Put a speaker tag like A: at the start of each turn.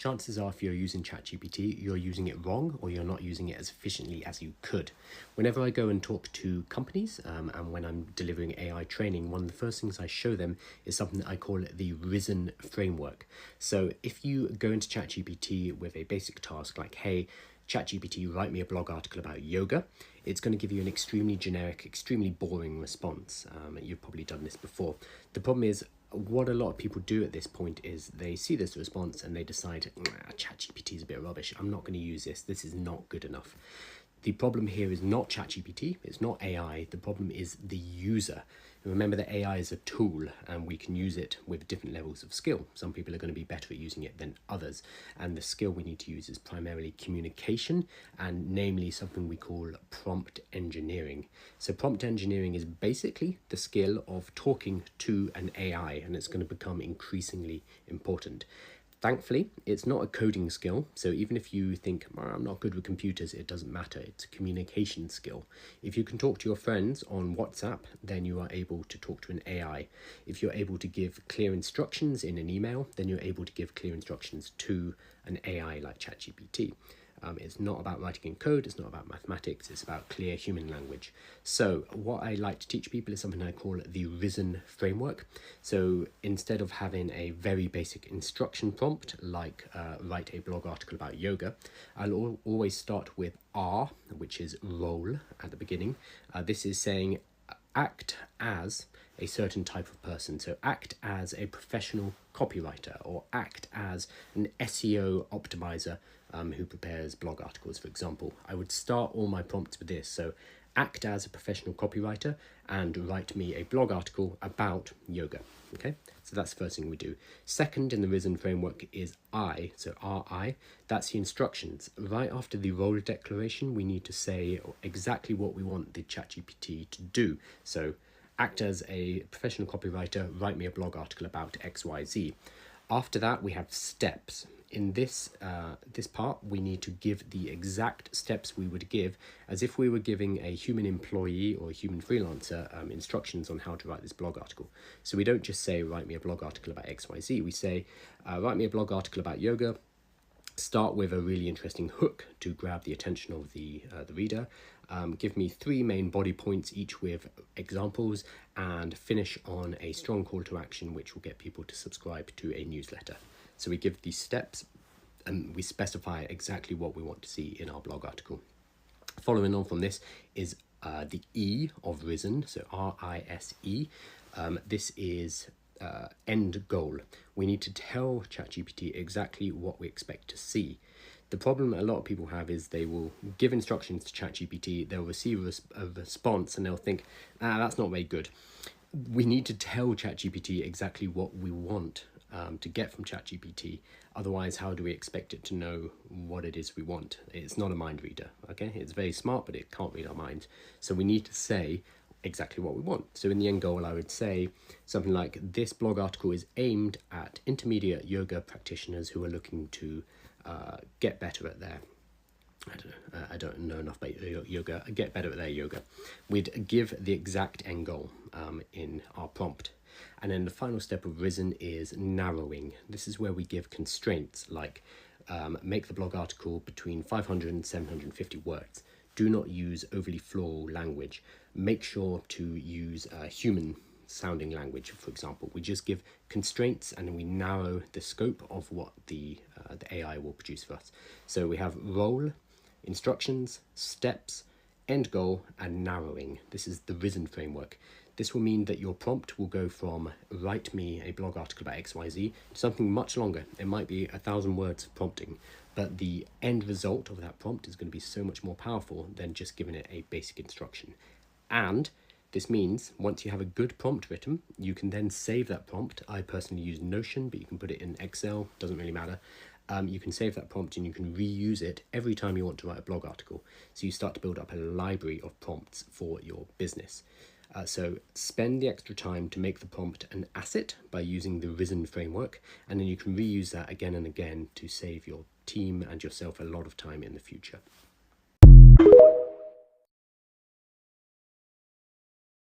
A: chances are if you're using ChatGPT, you're using it wrong or you're not using it as efficiently as you could. Whenever I go and talk to companies and when I'm delivering AI training, one of the first things I show them is something that I call the Risen framework. So if you go into ChatGPT with a basic task like, hey, ChatGPT, write me a blog article about yoga, it's going to give you an extremely generic, extremely boring response. You've probably done this before. The problem is, what a lot of people do at this point is they see this response and they decide, ChatGPT is a bit rubbish, I'm not going to use this, this is not good enough. The problem here is not ChatGPT, it's not AI, the problem is the user. Remember that AI is a tool and we can use it with different levels of skill. Some people are going to be better at using it than others. And the skill we need to use is primarily communication, and namely something we call prompt engineering. So prompt engineering is basically the skill of talking to an AI, and it's going to become increasingly important. Thankfully, it's not a coding skill, so even if you think, I'm not good with computers, it doesn't matter, it's a communication skill. If you can talk to your friends on WhatsApp, then you are able to talk to an AI. If you're able to give clear instructions in an email, then you're able to give clear instructions to an AI like ChatGPT. It's not about writing in code, it's not about mathematics, it's about clear human language. So what I like to teach people is something I call the Risen framework. So instead of having a very basic instruction prompt like write a blog article about yoga, I'll always start with R, which is role at the beginning. This is saying act as a certain type of person. So act as a professional copywriter or act as an SEO optimizer who prepares blog articles, for example. I would start all my prompts with this. So act as a professional copywriter and write me a blog article about yoga. Okay, so that's the first thing we do. Second in the Risen framework is I, so RI, that's the instructions. Right after the role declaration, we need to say exactly what we want the ChatGPT to do. So act as a professional copywriter, write me a blog article about XYZ. After that, we have steps. In this part, we need to give the exact steps we would give as if we were giving a human employee or a human freelancer instructions on how to write this blog article. So we don't just say, write me a blog article about XYZ. We say, write me a blog article about yoga. Start with a really interesting hook to grab the attention of the reader. Give me 3 main body points, each with examples, and finish on a strong call to action, which will get people to subscribe to a newsletter. So we give these steps and we specify exactly what we want to see in our blog article. Following on from this is the E of Risen, so RISE. This is end goal. We need to tell ChatGPT exactly what we expect to see. The problem a lot of people have is they will give instructions to ChatGPT, they'll receive a response and they'll think, that's not very good. We need to tell ChatGPT exactly what we want to get from ChatGPT. Otherwise, how do we expect it to know what it is we want? It's not a mind reader, okay? It's very smart, but it can't read our minds. So we need to say exactly what we want. So in the end goal, I would say something like, this blog article is aimed at intermediate yoga practitioners who are looking to get better at their, I don't know enough about yoga, get better at their yoga. We'd give the exact end goal in our prompt. And then the final step of Risen is narrowing. This is where we give constraints like make the blog article between 500 and 750 words. Do not use overly floral language. Make sure to use human sounding language, for example. We just give constraints and then we narrow the scope of what the AI will produce for us. So we have role, instructions, steps, end goal, and narrowing. This is the Risen framework. This will mean that your prompt will go from write me a blog article about XYZ to something much longer. It might be 1,000 words of prompting, but the end result of that prompt is going to be so much more powerful than just giving it a basic instruction. And this means once you have a good prompt written, you can then save that prompt. I personally use Notion, but you can put it in Excel, doesn't really matter. You can save that prompt and you can reuse it every time you want to write a blog article. So you start to build up a library of prompts for your business. So spend the extra time to make the prompt an asset by using the Risen framework, and then you can reuse that again and again to save your team and yourself a lot of time in the future.